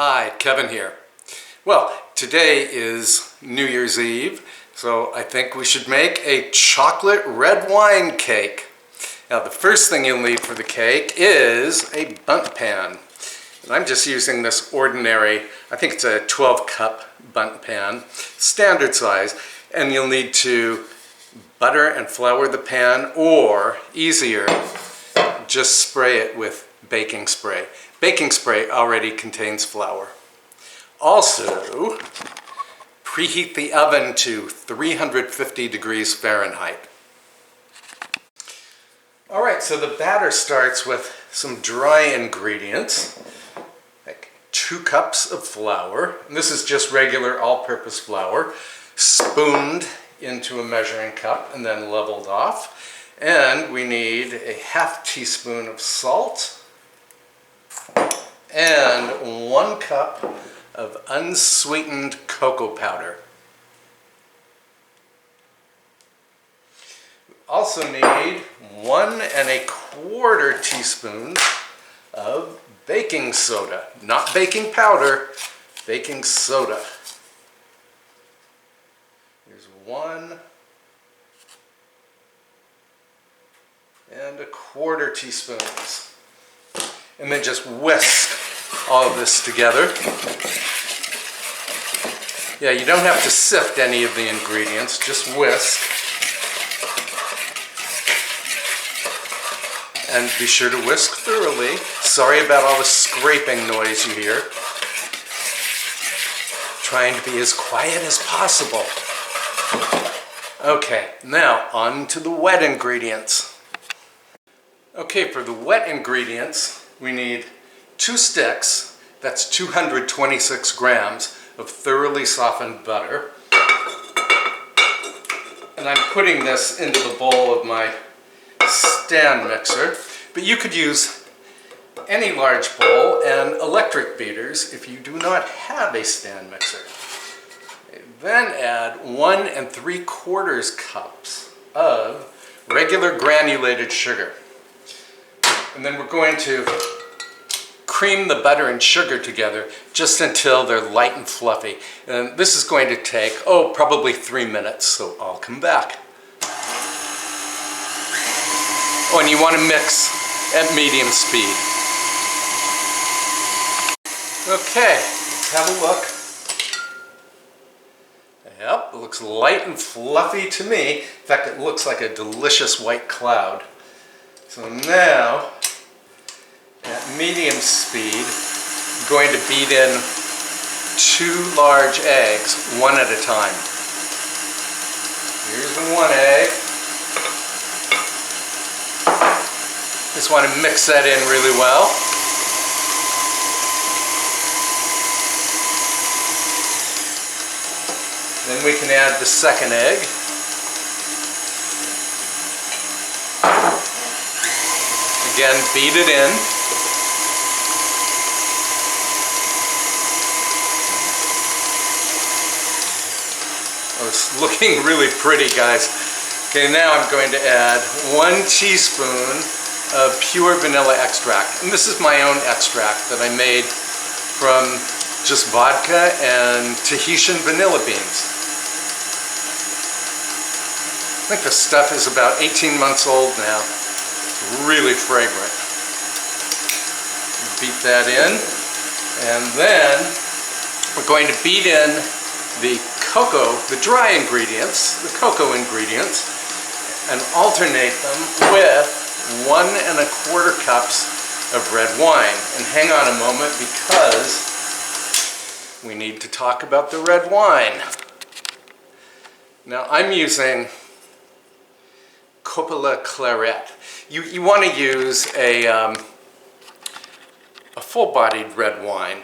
Hi, Kevin here. Well, today is New Year's Eve, so I think we should make a chocolate red wine cake. Now, the first thing you'll need for the cake is a Bundt pan. And I'm just using this ordinary, I think it's a 12-cup Bundt pan, standard size. And you'll need to butter and flour the pan, or easier, just spray it with baking spray. Baking spray already contains flour. Also, preheat the oven to 350 degrees Fahrenheit. All right, so the batter starts with some dry ingredients, like 2 cups of flour. And this is just regular all-purpose flour, spooned into a measuring cup and then leveled off. And we need a ½ teaspoon of salt and 1 cup of unsweetened cocoa powder. We also need 1¼ teaspoons of baking soda, not baking powder, baking soda. Here's 1¼ teaspoons. And then just whisk all of this together. Yeah, you don't have to sift any of the ingredients, just whisk. And be sure to whisk thoroughly. Sorry about all the scraping noise you hear. Trying to be as quiet as possible. Okay, now on to the wet ingredients. Okay, for the wet ingredients, we need 2 sticks, that's 226 grams of thoroughly softened butter. And I'm putting this into the bowl of my stand mixer, but you could use any large bowl and electric beaters if you do not have a stand mixer. Then add 1 3/4 cups of regular granulated sugar. And then we're going to cream the butter and sugar together just until they're light and fluffy. And this is going to take, probably 3 minutes, so I'll come back. Oh, and you want to mix at medium speed. Okay, let's have a look. Yep, it looks light and fluffy to me. In fact, it looks like a delicious white cloud. So now, at medium speed, I'm going to beat in 2 large eggs, one at a time. Here's the 1 egg. Just want to mix that in really well. Then we can add the 2nd egg. Again, beat it in. Oh, it's looking really pretty, guys. Okay, now I'm going to add 1 teaspoon of pure vanilla extract. And this is my own extract that I made from just vodka and Tahitian vanilla beans. I think the stuff is about 18 months old now. Really fragrant. Beat that in, and then we're going to beat in the cocoa, the dry ingredients, the cocoa ingredients, and alternate them with 1¼ cups of red wine. And hang on a moment, because we need to talk about the red wine. Now I'm using Coppola Claret. You want to use a full-bodied red wine,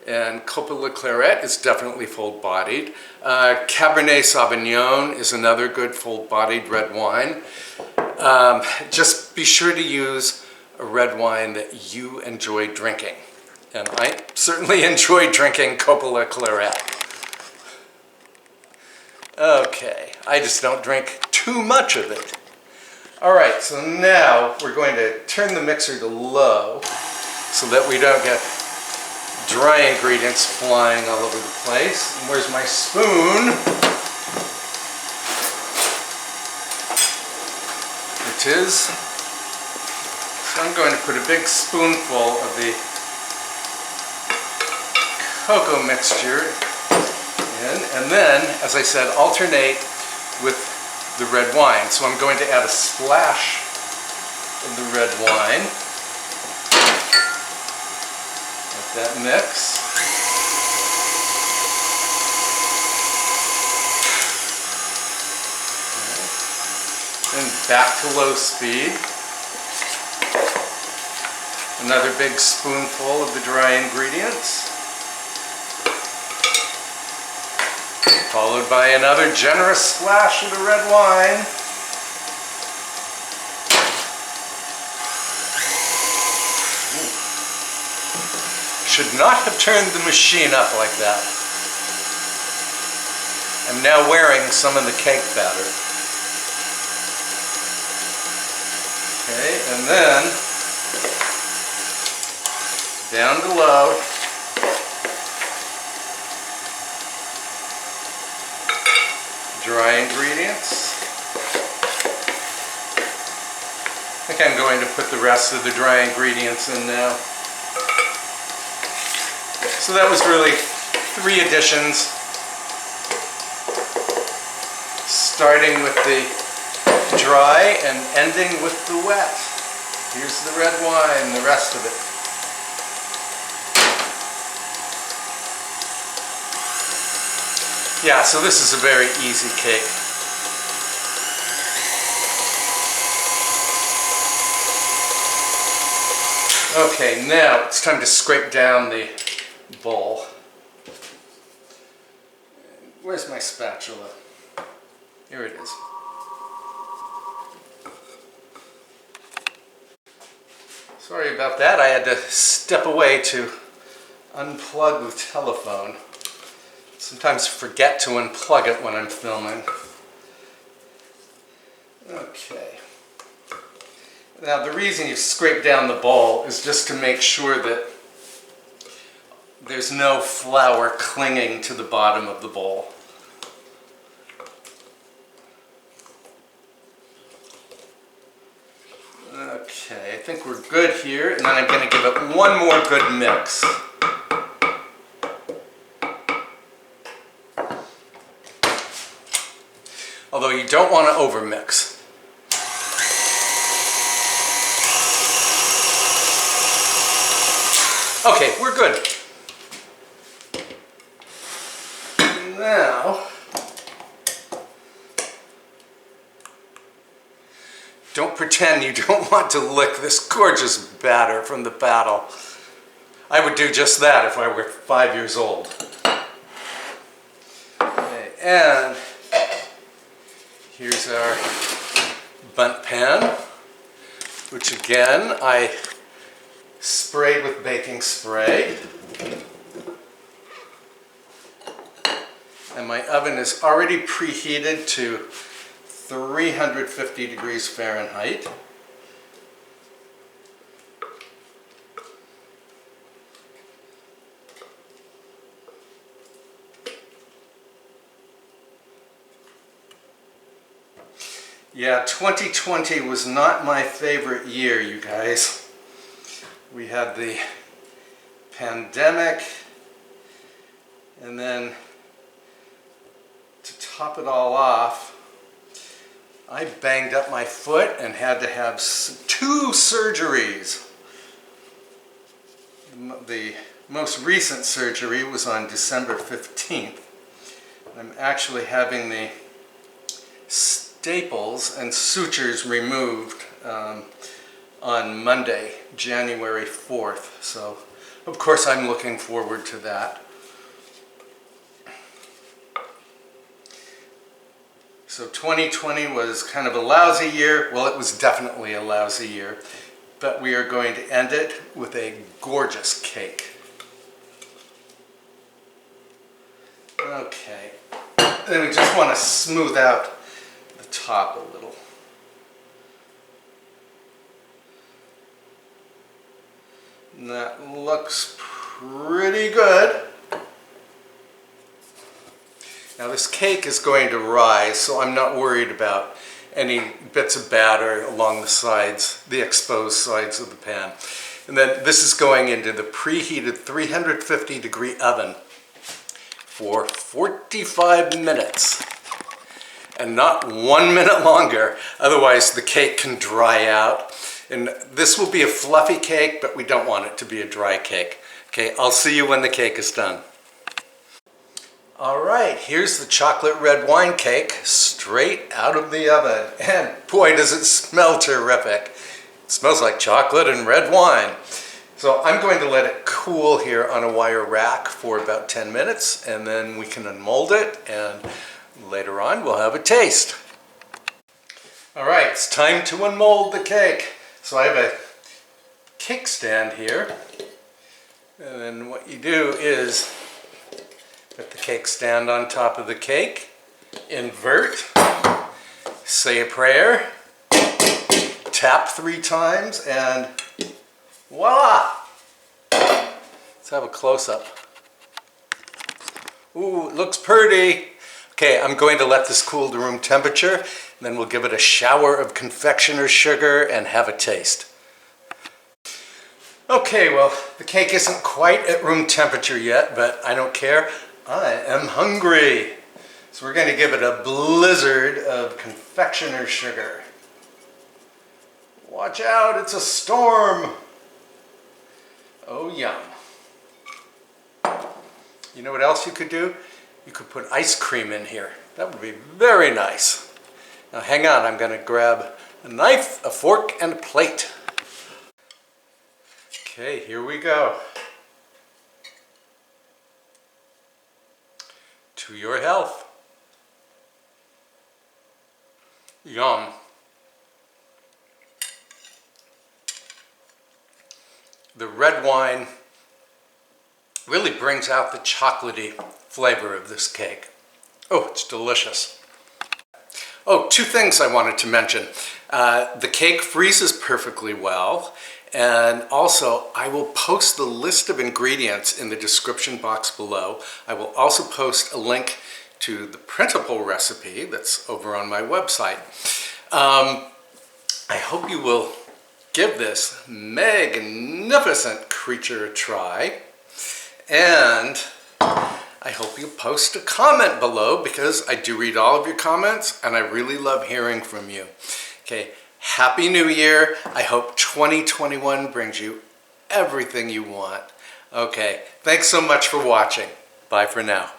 and Coppola Claret is definitely full-bodied. Cabernet Sauvignon is another good full-bodied red wine. Just be sure to use a red wine that you enjoy drinking, and I certainly enjoy drinking Coppola Claret. Okay, I just don't drink too much of it. All right, so now we're going to turn the mixer to low so that we don't get dry ingredients flying all over the place. And where's my spoon? It is. So I'm going to put a big spoonful of the cocoa mixture in, and then, as I said, alternate with the red wine. So I'm going to add a splash of the red wine. Let that mix. Then back to low speed. Another big spoonful of the dry ingredients. Followed by another generous splash of the red wine. Should not have turned the machine up like that. I'm now wearing some of the cake batter. Okay, and then down to low. Dry ingredients. I think I'm going to put the rest of the dry ingredients in now. So that was really 3 additions, starting with the dry and ending with the wet. Here's the red wine, the rest of it. Yeah, so this is a very easy cake. Okay, now it's time to scrape down the bowl. Where's my spatula? Here it is. Sorry about that. I had to step away to unplug the telephone. Sometimes forget to unplug it when I'm filming. Okay. Now the reason you scrape down the bowl is just to make sure that there's no flour clinging to the bottom of the bowl. Okay, I think we're good here, and then I'm going to give it one more good mix. Although you don't want to overmix. Okay, we're good. Now, don't pretend you don't want to lick this gorgeous batter from the paddle. I would do just that if I were 5 years old. Okay, and here's our Bundt pan, which again I sprayed with baking spray. And my oven is already preheated to 350 degrees Fahrenheit. Yeah, 2020 was not my favorite year, you guys. We had the pandemic, and then to top it all off, I banged up my foot and had to have 2 surgeries. The most recent surgery was on December 15th. I'm actually having the staples and sutures removed on Monday, January 4th. So, of course, I'm looking forward to that. So 2020 was kind of a lousy year. Well, it was definitely a lousy year. But we are going to end it with a gorgeous cake. Okay. Then we just want to smooth out the top a little. And that looks pretty good. Now this cake is going to rise, so I'm not worried about any bits of batter along the sides, the exposed sides of the pan. And then this is going into the preheated 350-degree oven for 45 minutes. And not 1 minute longer, otherwise the cake can dry out. And this will be a fluffy cake, but we don't want it to be a dry cake. Okay, I'll see you when the cake is done. All right, here's the chocolate red wine cake straight out of the oven. And boy, does it smell terrific. It smells like chocolate and red wine. So I'm going to let it cool here on a wire rack for about 10 minutes, and then we can unmold it, and later on we'll have a taste. All right, it's time to unmold the cake. So I have a cake stand here, and then what you do is put the cake stand on top of the cake, invert, say a prayer, tap 3 times, and voila! Let's have a close-up. Ooh, it looks pretty. Okay, I'm going to let this cool to room temperature, and then we'll give it a shower of Confectioners sugar and have a taste. Okay, well, the cake isn't quite at room temperature yet, but I don't care. I am hungry. So we're going to give it a blizzard of Confectioners sugar. Watch out, it's a storm. Oh, yum. You know what else you could do? You could put ice cream in here. That would be very nice. Now hang on, I'm going to grab a knife, a fork, and a plate. Okay, here we go. To your health. Yum. The red wine really brings out the chocolatey flavor of this cake. Oh, it's delicious. Oh, 2 things I wanted to mention. The cake freezes perfectly well, and also I will post the list of ingredients in the description box below. I will also post a link to the printable recipe that's over on my website. I hope you will give this magnificent creature a try, and I hope you post a comment below, because I do read all of your comments and I really love hearing from you. Okay, Happy New Year. I hope 2021 brings you everything you want. Okay, thanks so much for watching. Bye for now.